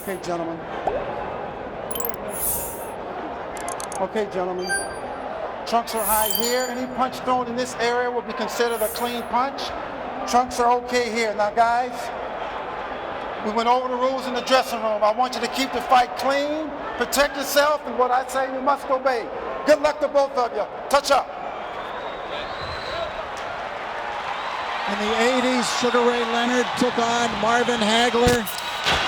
Okay, gentlemen. Okay, gentlemen. Trunks are high here. Any punch thrown in this area will be considered a clean punch. Trunks are okay here. Now, guys, we went over the rules in the dressing room. I want you to keep the fight clean, protect yourself, and what I say, you must obey. Good luck to both of you. Touch up. In the 80s, Sugar Ray Leonard took on Marvin Hagler,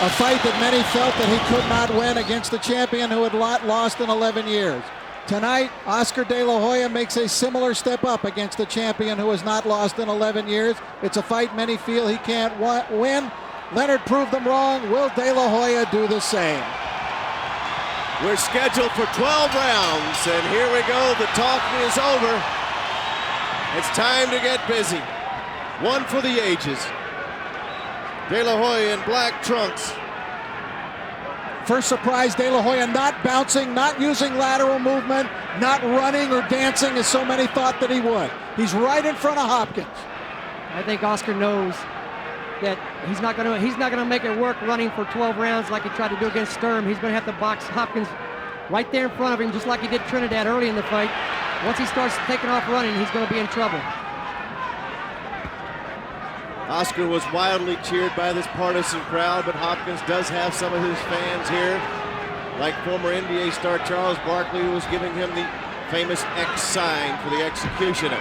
a fight that many felt that he could not win against the champion who had lost in 11 years. Tonight, Oscar De La Hoya makes a similar step up against the champion who has not lost in 11 years. It's a fight many feel he can't win. Leonard proved them wrong. Will De La Hoya do the same? We're scheduled for 12 rounds, and here we go. The talking is over. It's time to get busy. One for the ages. De La Hoya in black trunks. First surprise, De La Hoya not bouncing, not using lateral movement, not running or dancing as so many thought that he would. He's right in front of Hopkins. I think Oscar knows that he's not gonna make it work running for 12 rounds like he tried to do against Sturm. He's gonna have to box Hopkins right there in front of him, just like he did Trinidad early in the fight. Once he starts taking off running, he's gonna be in trouble. Oscar was wildly cheered by this partisan crowd, but Hopkins does have some of his fans here, like former NBA star Charles Barkley, who was giving him the famous X sign for the executioner.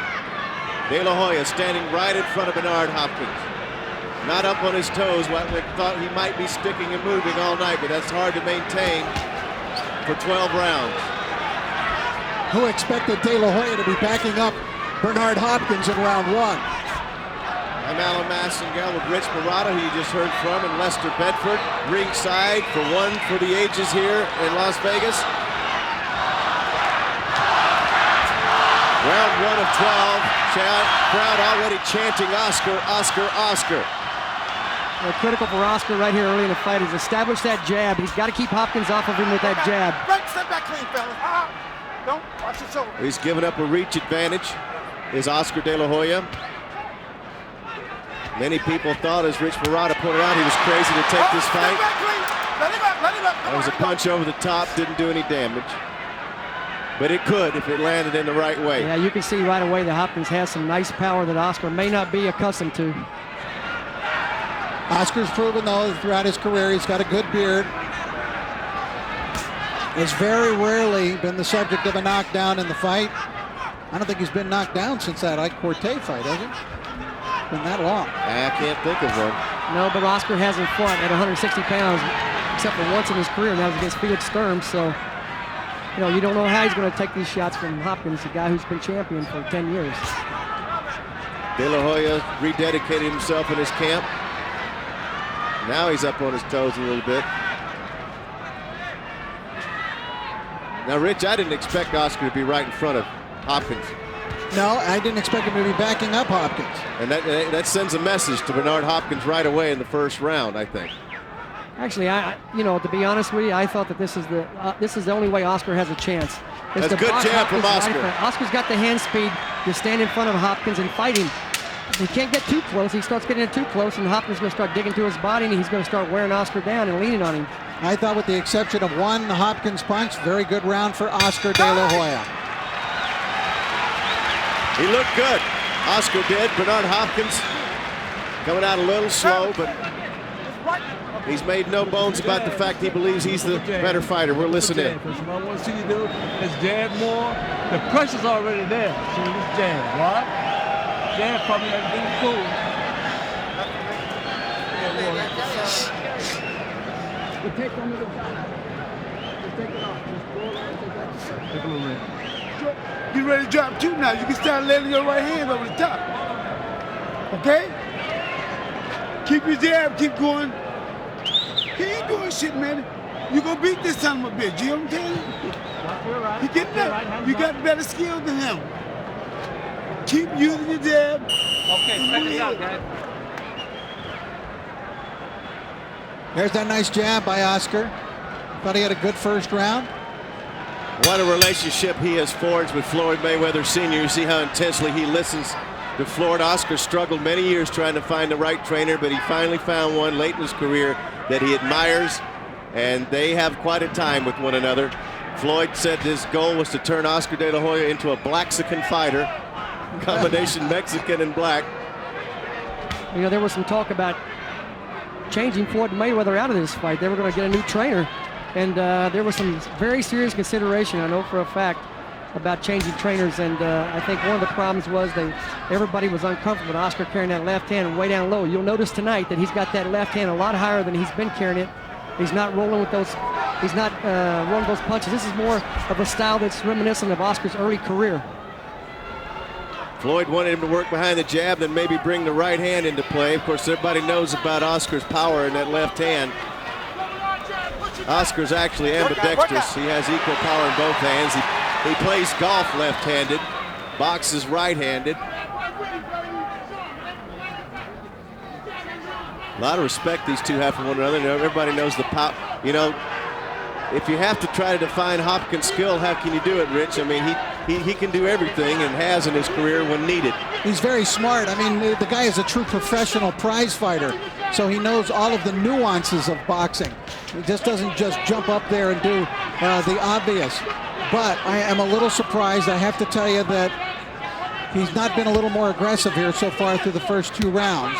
De La Hoya standing right in front of Bernard Hopkins. Not up on his toes. We thought he might be sticking and moving all night, but that's hard to maintain for 12 rounds. Who expected De La Hoya to be backing up Bernard Hopkins in round one? I'm Alan Massengale with Rich Marotta, who you just heard from, and Lester Bedford, ringside for one for the ages here in Las Vegas. Round 1 of 12. Crowd already chanting Oscar, Oscar, Oscar. Well, critical for Oscar right here early in the fight is establish that jab. He's got to keep Hopkins off of him with that jab. Right, step back clean, fellas. Don't watch your shoulder. He's given up a reach advantage, is Oscar De La Hoya. Many people thought, as Rich Marotta pointed out, he was crazy to take this fight. That was a punch over the top, didn't do any damage. But it could if it landed in the right way. Yeah, you can see right away that Hopkins has some nice power that Oscar may not be accustomed to. Oscar's proven, though, throughout his career, he's got a good beard. Has very rarely been the subject of a knockdown in the fight. I don't think he's been knocked down since that Ike Corte fight, has he? Been that long. I can't think of one. No, but Oscar hasn't fought at 160 pounds except for once in his career, and that was against Felix Sturm. So, you know, you don't know how he's going to take these shots from Hopkins, a guy who's been champion for 10 years. De La Hoya rededicated himself in his camp. Now he's up on his toes a little bit. Now, Rich, I didn't expect Oscar to be right in front of Hopkins. No, I didn't expect him to be backing up Hopkins. And that sends a message to Bernard Hopkins right away in the first round, I think. Actually, to be honest with you, I thought that this is the only way Oscar has a chance. That's a good jab from Oscar. Oscar's got the hand speed to stand in front of Hopkins and fight him. He can't get too close. He starts getting too close, and Hopkins is going to start digging to his body, and he's going to start wearing Oscar down and leaning on him. I thought, with the exception of one Hopkins punch, very good round for Oscar De La Hoya. He looked good. Oscar did. Bernard Hopkins coming out a little slow, but he's made no bones about the fact he believes he's the better fighter. We'll listen in. What I want to see you do is jab more. The pressure's already there. So just jab, right? Jab probably everything's cool. Take one to the top. Just take it off. Just go around and take that. Take a little bit. Get ready to drop two now. You can start laying your right hand over the top. Okay? Keep your jab, keep going. He ain't doing shit, man. You gonna beat this son of a bitch, you know what I'm telling you? He getting up. You got better skills than him. Keep using your jab. Okay, seconds out, guys. There's that nice jab by Oscar. Thought he had a good first round. What a relationship he has forged with Floyd Mayweather Sr. You see how intensely he listens to Floyd. Oscar struggled many years trying to find the right trainer, but he finally found one late in his career that he admires and they have quite a time with one another. Floyd said his goal was to turn Oscar De La Hoya into a Blaxican fighter, combination Mexican and black. You know, there was some talk about changing Floyd Mayweather out of this fight. They were going to get a new trainer, and there was some very serious consideration, I know for a fact, about changing trainers. And I think one of the problems was everybody was uncomfortable with Oscar carrying that left hand way down low. You'll notice tonight that he's got that left hand a lot higher than he's been carrying it. He's not rolling with those. He's not rolling those punches. This is more of a style that's reminiscent of Oscar's early career. Floyd wanted him to work behind the jab, then maybe bring the right hand into play. Of course, everybody knows about Oscar's power in that left hand. Oscar's actually ambidextrous. He has equal power in both hands. He plays golf left-handed, boxes right-handed. A lot of respect these two have for one another. Everybody knows the power. You know, if you have to try to define Hopkins' skill, how can you do it, Rich? I mean, he can do everything and has in his career when needed. He's very smart. I mean, the guy is a true professional prize fighter, so he knows all of the nuances of boxing. He just doesn't just jump up there and do the obvious. But I am a little surprised, I have to tell you, that he's not been a little more aggressive here so far through the first 2 rounds,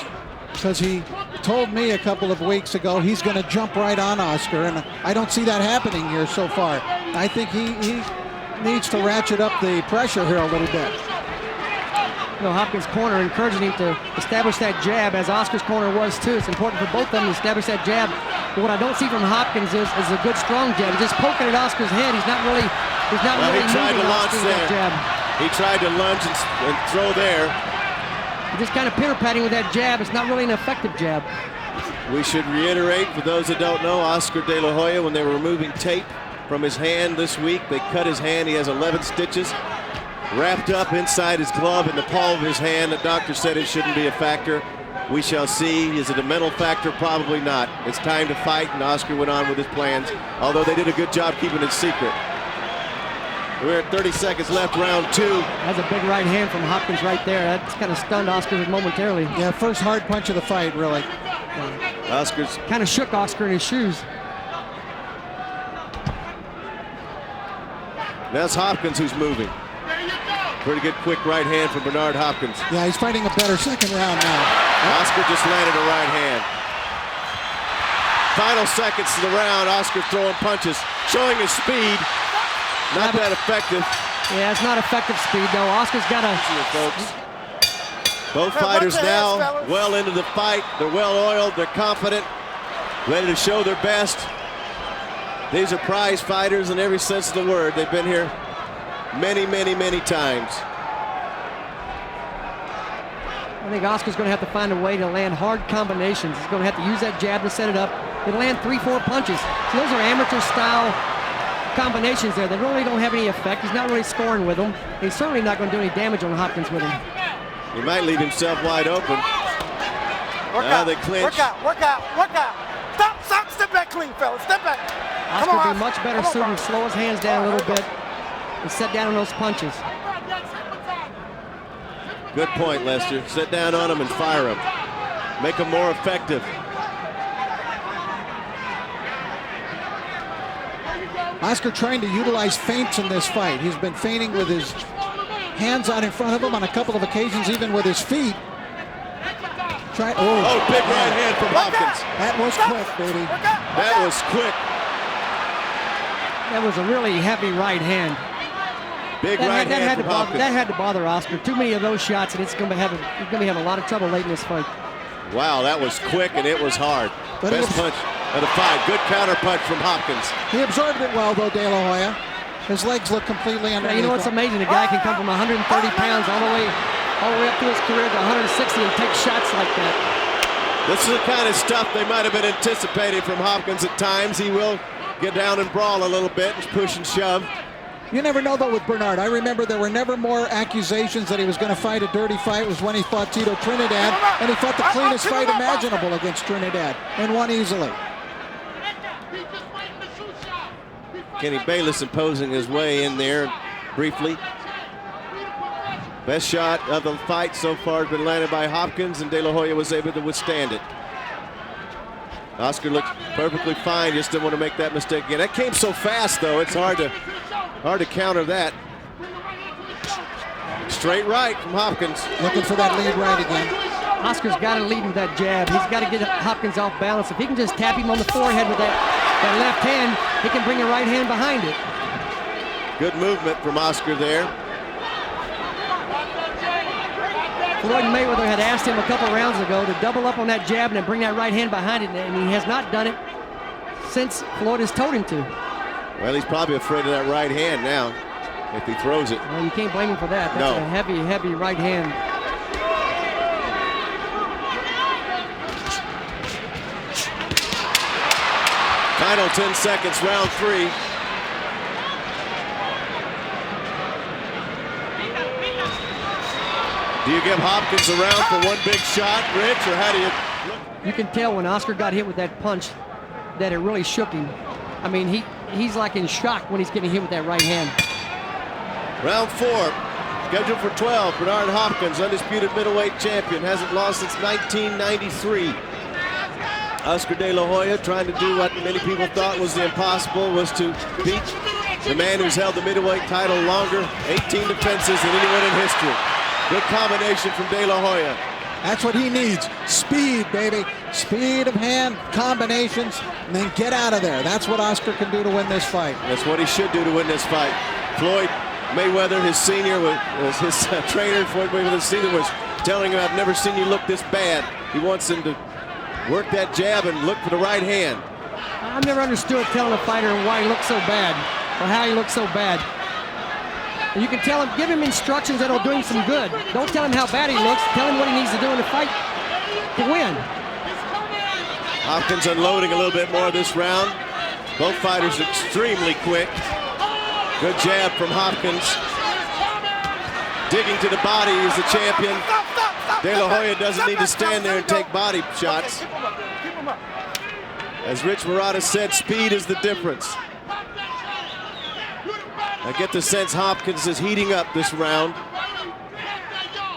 because he told me a couple of weeks ago he's going to jump right on Oscar, and I don't see that happening here so far. I think he needs to ratchet up the pressure here a little bit. You know, Hopkins' corner encouraging him to establish that jab, as Oscar's corner was too. It's important for both of them to establish that jab. But what I don't see from Hopkins is a good strong jab. He's just poking at Oscar's head. He's not really He tried to launch there. Jab. He tried to lunge and throw there. He's just kind of pitter-patting with that jab. It's not really an effective jab. We should reiterate, for those that don't know, Oscar De La Hoya, when they were removing tape from his hand this week, they cut his hand. He has 11 stitches wrapped up inside his glove in the palm of his hand. The doctor said it shouldn't be a factor. We shall see. Is it a mental factor? Probably not. It's time to fight, and Oscar went on with his plans, although they did a good job keeping it secret. We're at 30 seconds left, round 2. That's a big right hand from Hopkins right there. That's kind of stunned Oscar momentarily. Yeah, first hard punch of the fight, really. Oscar's kind of shook Oscar in his shoes. That's Hopkins who's moving. Pretty good quick right hand from Bernard Hopkins. Yeah, he's fighting a better second round now. Oscar just landed a right hand. Final seconds to the round. Oscar throwing punches, showing his speed. Not that effective. Yeah, it's not effective speed, though. Oscar's got a... folks. Both fighters now well into the fight. They're well oiled. They're confident, ready to show their best. These are prize fighters in every sense of the word. They've been here many, many, many times. I think Oscar's going to have to find a way to land hard combinations. He's going to have to use that jab to set it up. He'll land 3-4 punches. So those are amateur-style combinations there. They really don't have any effect. He's not really scoring with them. He's certainly not going to do any damage on Hopkins with him. He might leave himself wide open. Now they clinch. Work out. Stop, step back clean, fellas. Step back. Oscar would be much better suited to slow his hands down a little bit and set down on those punches. Good point, Lester. Sit down on him and fire him. Make him more effective. Oscar trying to utilize feints in this fight. He's been feinting with his hands out in front of him on a couple of occasions, even with his feet. Big right hand from Hopkins. That was quick, baby. That was quick. That was a really heavy right hand. Big right hand from Hopkins. That had to bother Oscar. Too many of those shots, and he's going to have a lot of trouble late in this fight. Wow, that was quick and it was hard. Best punch of the fight. Good counter punch from Hopkins. He absorbed it well, though, De La Hoya. His legs look completely underneath. You know what's amazing? A guy can come from 130 pounds all the way up to his career to 160 and take shots like that. This is the kind of stuff they might have been anticipating from Hopkins at times. He will get down and brawl a little bit and push and shove. You never know, though, with Bernard. I remember there were never more accusations that he was going to fight a dirty fight. It was when he fought Tito Trinidad, and he fought the cleanest fight imaginable against Trinidad and won easily. Kenny Bayless imposing his way in there briefly. Best shot of the fight so far has been landed by Hopkins, and De La Hoya was able to withstand it. Oscar looked perfectly fine, just didn't want to make that mistake again. That came so fast, though, it's hard to counter that. Straight right from Hopkins. Looking for that lead right again. Oscar's got to lead with that jab. He's got to get Hopkins off balance. If he can just tap him on the forehead with that left hand, he can bring the right hand behind it. Good movement from Oscar there. Floyd Mayweather had asked him a couple rounds ago to double up on that jab and then bring that right hand behind it, and he has not done it since Floyd has told him to. Well, he's probably afraid of that right hand now if he throws it. Well, you can't blame him for that. That's a heavy, heavy right hand. Final 10 seconds, round 3. Do you give Hopkins a round for one big shot, Rich, or how do you look? You can tell when Oscar got hit with that punch that it really shook him. I mean, he's like in shock when he's getting hit with that right hand. Round 4, scheduled for 12. Bernard Hopkins, undisputed middleweight champion, hasn't lost since 1993. Oscar De La Hoya trying to do what many people thought was the impossible, was to beat the man who's held the middleweight title longer, 18 defenses than anyone in history. Good combination from De La Hoya. That's what he needs. Speed, baby. Speed of hand, combinations, and then get out of there. That's what Oscar can do to win this fight. That's what he should do to win this fight. Floyd Mayweather, his senior, was his trainer. Floyd Mayweather Sr. was telling him, "I've never seen you look this bad." He wants him to work that jab and look for the right hand. I've never understood telling a fighter why he looks so bad or how he looks so bad. You can tell him, give him instructions that'll do him some good. Don't tell him how bad he looks. Tell him what he needs to do in the fight to win. Hopkins unloading a little bit more this round. Both fighters extremely quick. Good jab from Hopkins. Digging to the body is the champion. De La Hoya doesn't need to stand there and take body shots. As Rich Murata said, speed is the difference. I get the sense Hopkins is heating up this round.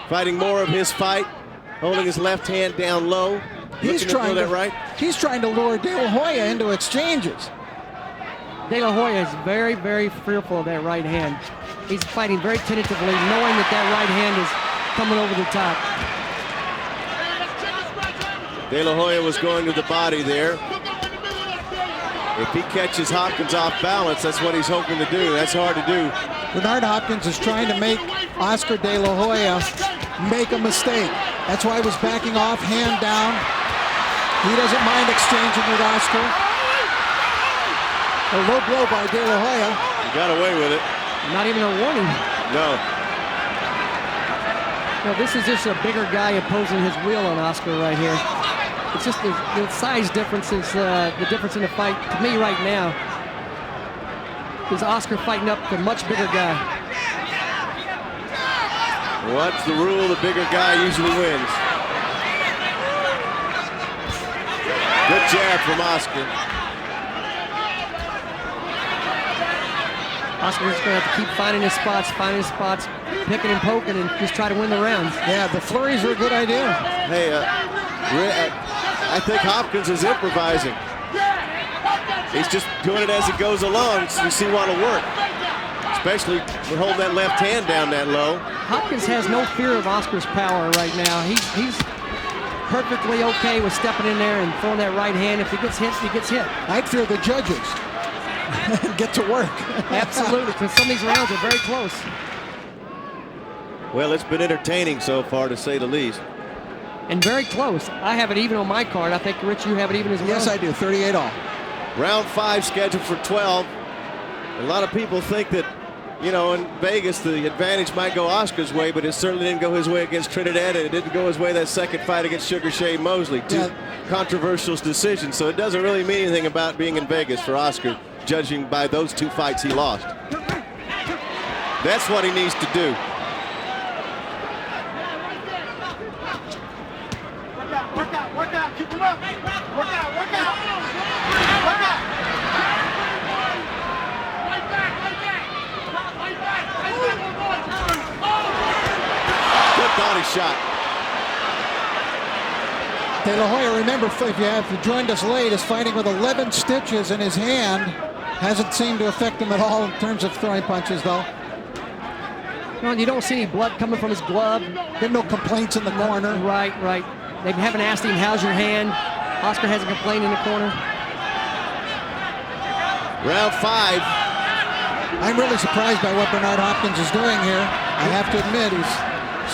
Fighting more of his fight, holding his left hand down low. He's trying to lure De La Hoya into exchanges. De La Hoya is very, very fearful of that right hand. He's fighting very tentatively, knowing that that right hand is coming over the top. De La Hoya was going to the body there. If he catches Hopkins off balance, that's what he's hoping to do. That's hard to do. Bernard Hopkins is trying to make Oscar De La Hoya make a mistake. That's why he was backing off, hand down. He doesn't mind exchanging with Oscar. A low blow by De La Hoya. He got away with it. Not even a warning. No. No, this is just a bigger guy imposing his will on Oscar right here. It's just the size difference is the difference in the fight to me right now. Is Oscar fighting up the much bigger guy. What's the rule? The bigger guy usually wins. Good jab from Oscar. Oscar's going to have to keep finding his spots, picking and poking, and just try to win the rounds. Yeah, the flurries are a good idea. Hey, I think Hopkins is improvising. He's just doing it as he goes along, so you see what'll work. Especially with holding that left hand down that low. Hopkins has no fear of Oscar's power right now. He's perfectly okay with stepping in there and throwing that right hand. If he gets hit, he gets hit. I'd fear the judges. Get to work. Absolutely, because some of these rounds are very close. Well, it's been entertaining so far, to say the least. And very close. I have it even on my card. I think, Rich, you have it even as well. Yes, I do. 38 all. Round 5 scheduled for 12. A lot of people think that, you know, in Vegas, the advantage might go Oscar's way, but it certainly didn't go his way against Trinidad, and it didn't go his way that second fight against Sugar Shane Mosley. Two controversial decisions, so it doesn't really mean anything about being in Vegas for Oscar, judging by those 2 fights he lost. That's what he needs to do. Work out, keep him up. Work out. Good body shot. De La Hoya, remember, if you joined us late, is fighting with 11 stitches in his hand. Hasn't seemed to affect him at all in terms of throwing punches, though. Well, you don't see any blood coming from his glove. There no complaints in the corner. Right. They haven't asked him, how's your hand? Oscar hasn't complained in the corner. Round 5. I'm really surprised by what Bernard Hopkins is doing here. I have to admit, he's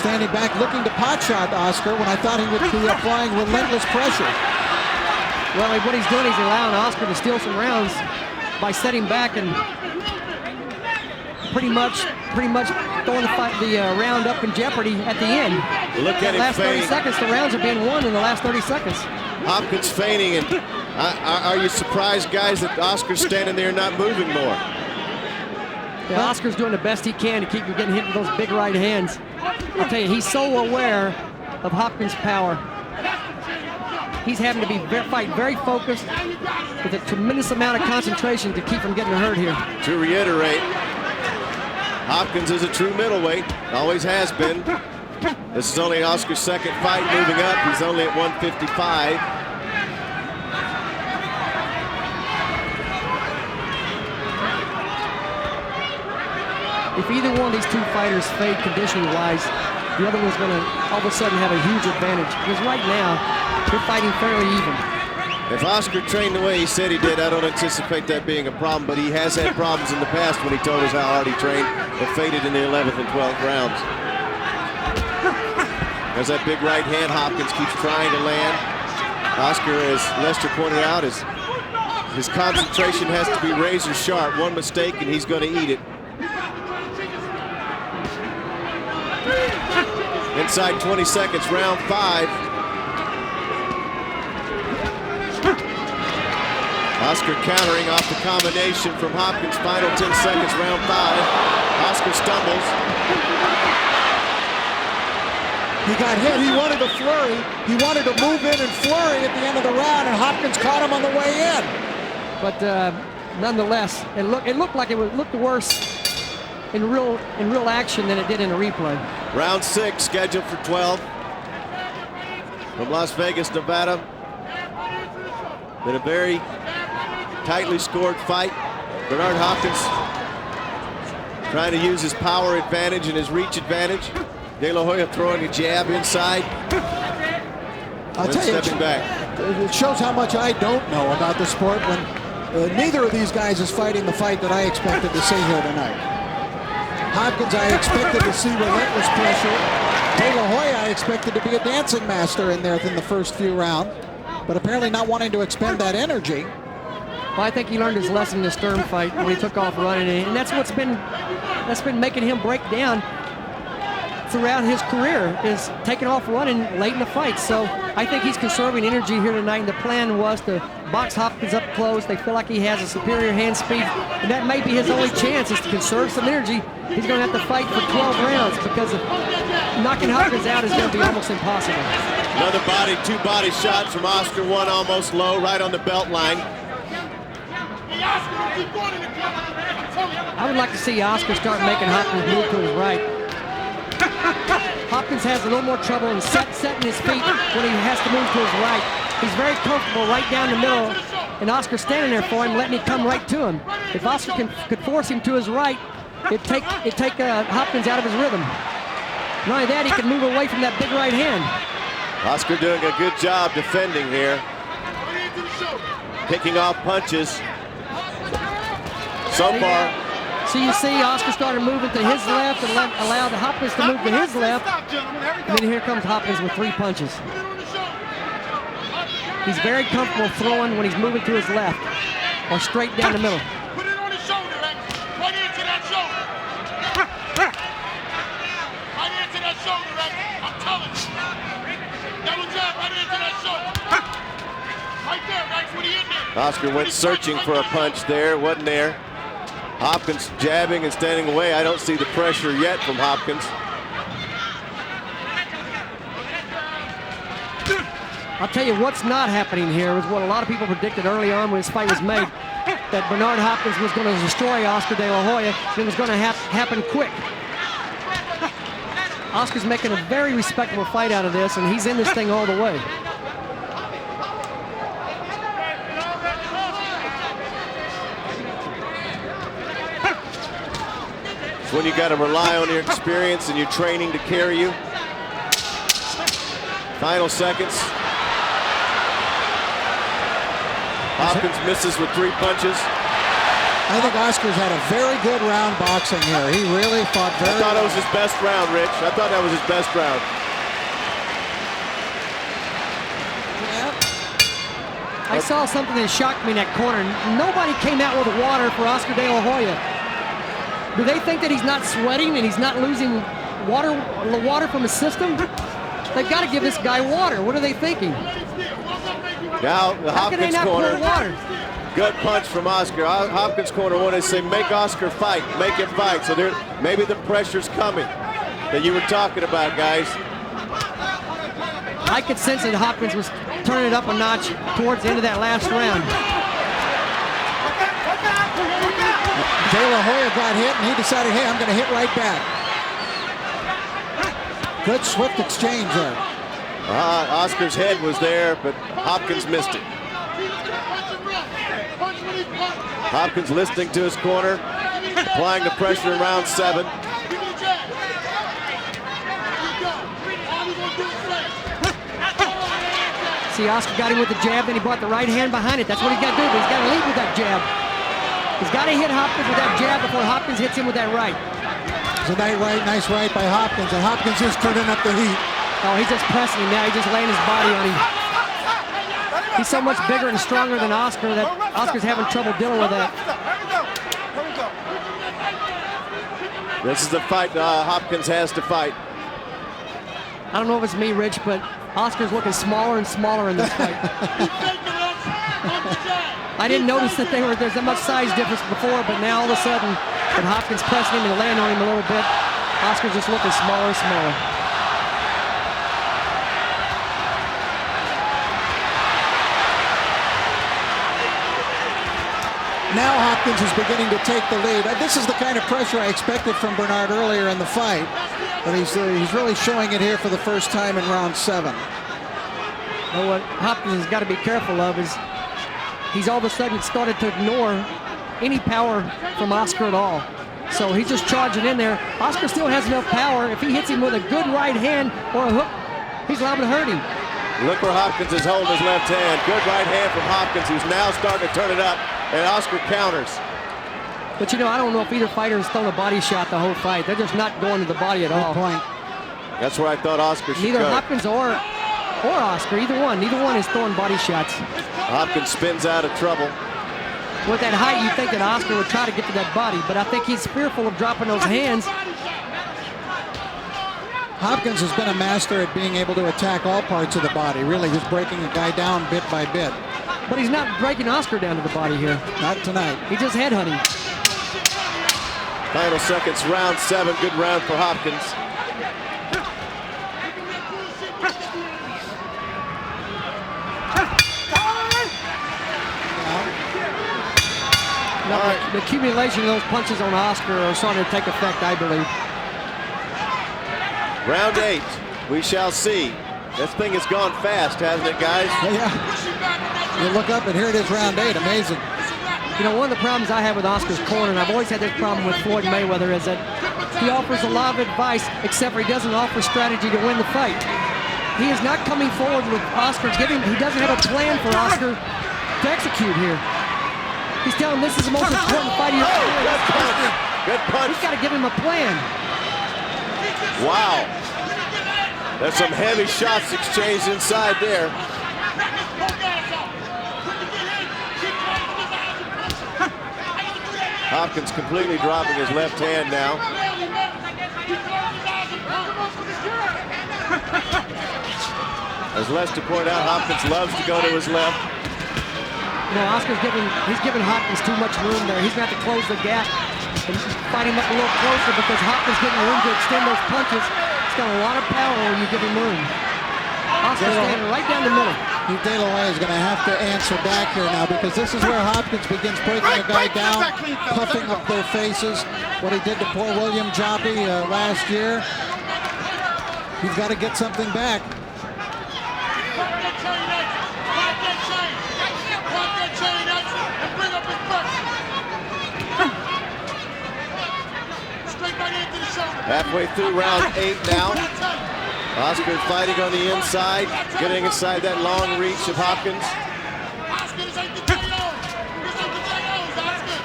standing back looking to pot shot Oscar when I thought he would be applying relentless pressure. Well, what he's doing is allowing Oscar to steal some rounds by setting back and pretty much throwing the round up in jeopardy at the end. Look at him last 30 feigning. seconds, the rounds have been won in the last 30 seconds. Hopkins feigning, and are you surprised, guys, that Oscar's standing there not moving more? Yeah, Oscar's doing the best he can to keep from getting hit with those big right hands. I'll tell you, he's so aware of Hopkins' power. He's having to fight very focused with a tremendous amount of concentration to keep from getting hurt here. To reiterate, Hopkins is a true middleweight, always has been. This is only Oscar's second fight moving up. He's only at 155. If either one of these two fighters fade conditioning-wise, the other one's going to all of a sudden have a huge advantage. Because right now, they're fighting fairly even. If Oscar trained the way he said he did, I don't anticipate that being a problem, but he has had problems in the past when he told us how hard he trained and faded in the 11th and 12th rounds. There's that big right hand Hopkins keeps trying to land. Oscar, as Lester pointed out, his concentration has to be razor sharp. One mistake and he's going to eat it. Inside 20 seconds, round 5. Oscar countering off the combination from Hopkins. Final 10 seconds, round 5. Oscar stumbles. He got hit. He wanted to flurry. He wanted to move in and flurry at the end of the round, and Hopkins caught him on the way in. But nonetheless, it looked like it looked worse in real action than it did in a replay. Round 6 scheduled for 12. From Las Vegas, Nevada. Been a very tightly scored fight. Bernard Hopkins trying to use his power advantage and his reach advantage. De La Hoya throwing a jab inside. I'll tell you, stepping back. It shows how much I don't know about the sport when neither of these guys is fighting the fight that I expected to see here tonight. Hopkins, I expected to see relentless pressure. De La Hoya, I expected to be a dancing master in there in the first few rounds, but apparently not wanting to expend that energy. Well, I think he learned his lesson in the Sturm fight when he took off running, and that's been making him break down throughout his career, is taking off running late in the fight. So I think he's conserving energy here tonight, and the plan was to box Hopkins up close. They feel like he has a superior hand speed, and that may be his only chance, is to conserve some energy. He's going to have to fight for 12 rounds because of knocking Hopkins out is going to be almost impossible. Another two body shots from Oscar, one almost low, right on the belt line. I would like to see Oscar start making Hopkins move to his right. Hopkins has a little more trouble in setting his feet when he has to move to his right. He's very comfortable right down the middle, and Oscar's standing there for him, letting him come right to him. If Oscar could force him to his right, it'd take Hopkins out of his rhythm. Not only that, he can move away from that big right hand. Oscar doing a good job defending here. Picking off punches. So far. So you see Oscar started moving to his left and allowed Hopkins to move to his left. And then here comes Hopkins with 3 punches. He's very comfortable throwing when he's moving to his left or straight down the middle. Put it on his shoulder, right into that shoulder. Right into that shoulder, I'm telling you. Double jab right into that shoulder. Right there, Rex, when he in there. Oscar went searching for a punch there, wasn't there. Hopkins jabbing and standing away. I don't see the pressure yet from Hopkins. I'll tell you what's not happening here is what a lot of people predicted early on when this fight was made, that Bernard Hopkins was going to destroy Oscar De La Hoya, and it was going to happen quick. Oscar's making a very respectable fight out of this, and he's in this thing all the way. It's when you got to rely on your experience and your training to carry you. Final seconds. Hopkins misses with 3 punches. I think Oscar's had a very good round boxing here. He really fought very well. I thought it was his best round, Rich. I thought that was his best round. I saw something that shocked me in that corner. Nobody came out with water for Oscar De La Hoya. Do they think that he's not sweating and he's not losing water from his system? They've got to give this guy water. What are they thinking? Now the How can they Hopkins not corner. pour water? Good punch from Oscar. Hopkins corner wanted to say, make Oscar fight, make him fight. So there, maybe the pressure's coming that you were talking about, guys. I could sense that Hopkins was turning it up a notch towards the end of that last round. De La Hoya got hit, and he decided, hey, I'm going to hit right back. Good swift exchange there. Oscar's head was there, but Hopkins missed it. Hopkins listening to his corner, applying the pressure in round 7. See, Oscar got him with the jab, then he brought the right hand behind it. That's what he's got to do, but he's got to lead with that jab. He's got to hit Hopkins with that jab before Hopkins hits him with that right. It's a nice right by Hopkins, and Hopkins is turning up the heat. Oh, he's just pressing him now. He's just laying his body on him. He's so much bigger and stronger than Oscar that Oscar's having trouble dealing with that. This is the fight Hopkins has to fight. I don't know if it's me, Rich, but Oscar's looking smaller and smaller in this fight. I didn't notice that there's that much size difference before, but now all of a sudden, when Hopkins pressing him and laying on him a little bit, Oscar's just looking smaller and smaller. Now Hopkins is beginning to take the lead. This is the kind of pressure I expected from Bernard earlier in the fight, but he's really showing it here for the first time in round 7. Well, what Hopkins has got to be careful of is he's all of a sudden started to ignore any power from Oscar at all. So he's just charging in there. Oscar still has enough power. If he hits him with a good right hand or a hook, he's liable to hurt him. Look where Hopkins is holding his left hand. Good right hand from Hopkins, who's now starting to turn it up, and Oscar counters. But you know, I don't know if either fighter has thrown a body shot the whole fight. They're just not going to the body at all. Good point. That's where I thought Oscar should Neither go. Hopkins or Oscar, either one is throwing body shots. Hopkins spins out of trouble. With that height, you'd think that Oscar would try to get to that body, but I think he's fearful of dropping those hands. Hopkins has been a master at being able to attack all parts of the body, really just breaking a guy down bit by bit. But he's not breaking Oscar down to the body here. Not tonight. He's just headhunting. Final seconds, round 7. Good round for Hopkins. No, the accumulation of those punches on Oscar are starting to take effect, I believe. Round 8. We shall see. This thing has gone fast, hasn't it, guys? Yeah. You look up and here it is, round 8. Amazing. You know, one of the problems I have with Oscar's corner, and I've always had this problem with Floyd Mayweather, is that he offers a lot of advice, except for he doesn't offer strategy to win the fight. He is not coming forward with Oscar. He doesn't have a plan for Oscar to execute here. He's telling him this is the most important fight of your career. Good punch. Good punch. He's got to give him a plan. Wow. There's some heavy shots exchanged inside there. Hopkins completely dropping his left hand now. As Lester pointed out, Hopkins loves to go to his left. You know, Oscar's giving Hopkins too much room there. He's going to have to close the gap and fight him up a little closer because Hopkins getting room to extend those punches. He's got a lot of power when you give him room. Oscar's standing right down the middle. De La Hoya is going to have to answer back here now because this is where Hopkins begins breaking a guy down, puffing up their faces. What he did to poor William Joppy last year. He's got to get something back. Halfway through round 8 now. Oscar fighting on the inside, getting inside that long reach of Hopkins. Oscar, this ain't the JO. This ain't the JOs, Oscar.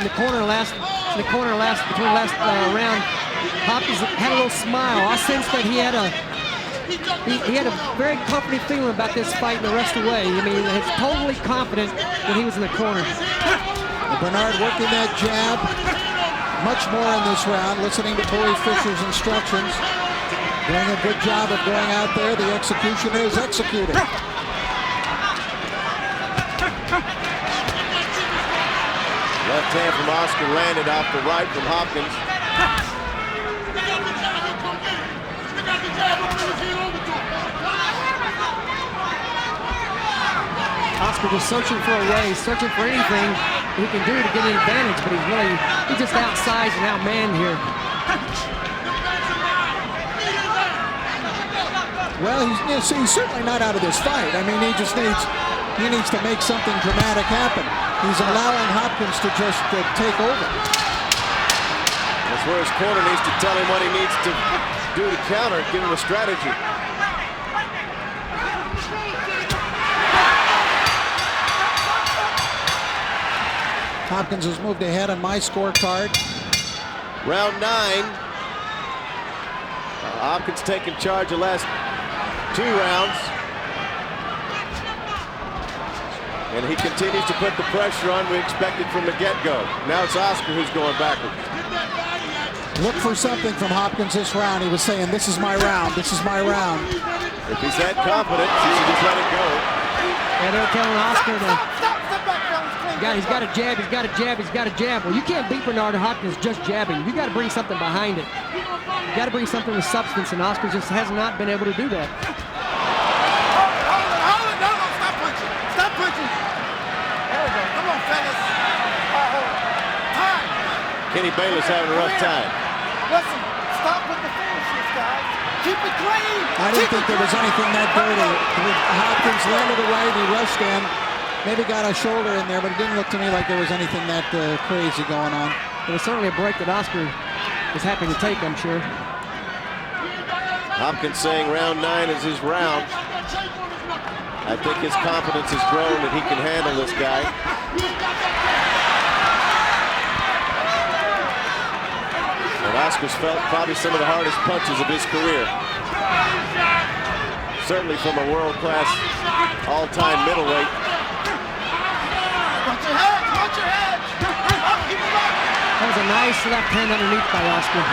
In the corner between last round, Hopkins had a little smile. I sensed that he had a very comforting feeling about this fight and the rest of the way. I mean, he's totally confident when he was in the corner. Bernard working that jab much more in this round, listening to Bowie Fischer's instructions. Doing a good job of going out there. The executioner is executing. Left hand from Oscar landed off the right from Hopkins. Oscar just searching for a way, searching for anything he can do to get an advantage, but he's just outsized and outmanned here. Well, he's certainly not out of this fight. I mean, he needs to make something dramatic happen. He's allowing Hopkins to just take over. That's where his corner needs to tell him what he needs to do to counter, give him a strategy. Hopkins has moved ahead on my scorecard. Round 9. Hopkins taking charge the last 2 rounds. And he continues to put the pressure on we expected from the get-go. Now it's Oscar who's going backwards. Look for something from Hopkins this round. He was saying, this is my round, this is my round. If he's that confident, he should just let it go. And they're telling Oscar to... He's got a jab, he's got a jab, he's got a jab. Well, you can't beat Bernard Hopkins just jabbing. You got to bring something behind it. You got to bring something with substance, and Oscar just has not been able to do that. Hold it, no, stop punching. Stop punching. There we go. Come on, fellas. Time. Kenny Bayless having a rough time. Listen, stop with the foolishness, guys. Keep it clean. I didn't think there was anything that dirty. Hopkins landed the right, he rushed in. Maybe got a shoulder in there, but it didn't look to me like there was anything that crazy going on. It was certainly a break that Oscar was happy to take, I'm sure. Hopkins saying round 9 is his round. I think his confidence has grown that he can handle this guy. And Oscar's felt probably some of the hardest punches of his career. Certainly from a world-class, all-time middleweight. Watch your head, watch your head. That was a nice left hand underneath by Oscar. Oh.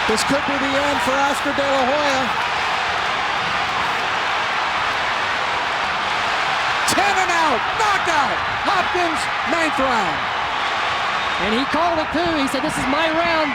This could be the end for Oscar De La Hoya. 10 and out, knockout. Hopkins, 9th round. And he called it too. He said, this is my round.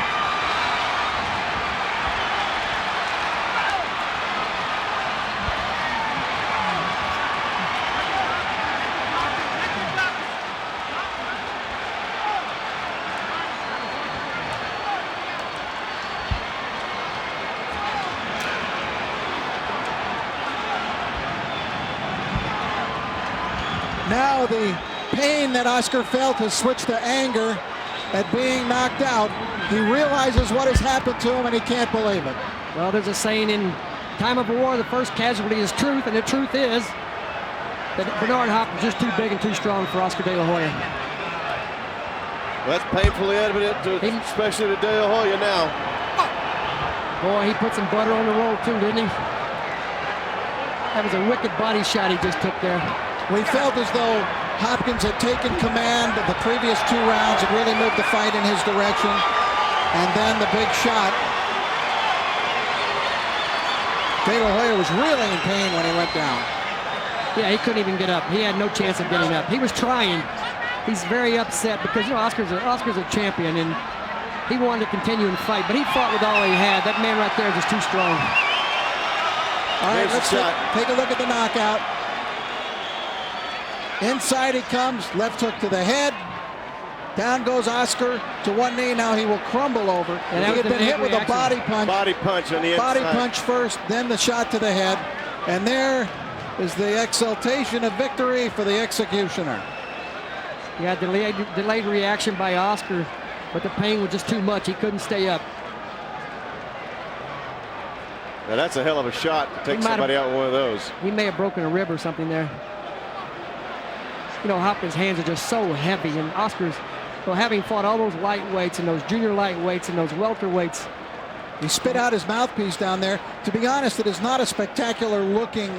Now the pain that Oscar felt has switched to anger at being knocked out. He realizes what has happened to him and he can't believe it. Well, there's a saying in time of war, the first casualty is truth, and the truth is that Bernard Hopkins is just too big and too strong for Oscar De La Hoya. Well, that's painfully evident, especially to De La Hoya now. Boy, he put some butter on the roll too, didn't he? That was a wicked body shot he just took there. We felt as though Hopkins had taken command of the previous 2 rounds and really moved the fight in his direction. And then the big shot. De La Hoya was really in pain when he went down. Yeah, he couldn't even get up. He had no chance of getting up. He was trying. He's very upset because, you know, Oscar's a champion and he wanted to continue and fight, but he fought with all he had. That man right there is just too strong. All right, let's take a look at the knockout. Inside he comes, left hook to the head. Down goes Oscar to one knee. Now he will crumble over. And he had been hit with a body punch. Body punch on the inside. Body punch first, then the shot to the head. And there is the exultation of victory for the executioner. Yeah, delayed reaction by Oscar, but the pain was just too much. He couldn't stay up. Now that's a hell of a shot to take somebody out with one of those. He may have broken a rib or something there. You know, Hopkins' hands are just so heavy, and Oscar's, well, having fought all those lightweights and those junior lightweights and those welterweights. He spit out his mouthpiece down there. To be honest, it is not a spectacular looking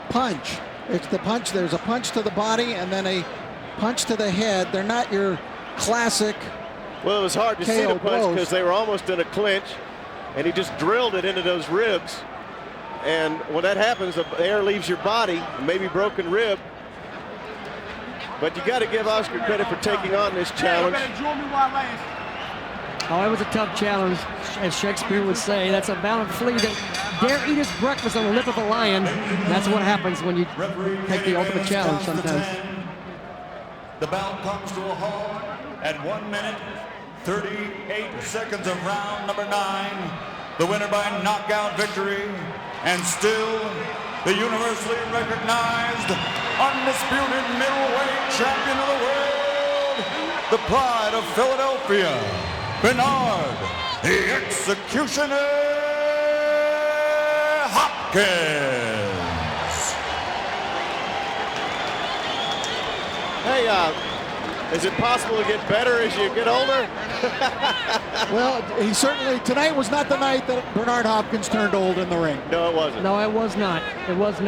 punch. It's the punch. There's a punch to the body and then a punch to the head. They're not your classic. Well, it was hard to see the punch because they were almost in a clinch, and he just drilled it into those ribs. And when that happens, the air leaves your body, maybe broken rib. But you got to give Oscar credit for taking on this challenge. Oh, it was a tough challenge, as Shakespeare would say. That's a valiant flea that dare eat his breakfast on the lip of a lion. That's what happens when you take the ultimate challenge sometimes. The bout comes to a halt at 1 minute, 38 seconds of round number 9. The winner by knockout victory, and still the universally recognized, undisputed middleweight champion of the world, the pride of Philadelphia, Bernard, the Executioner Hopkins. Hey, is it possible to get better as you get older? Well, he certainly, tonight was not the night that Bernard Hopkins turned old in the ring. No, it wasn't. No, it was not. It was not.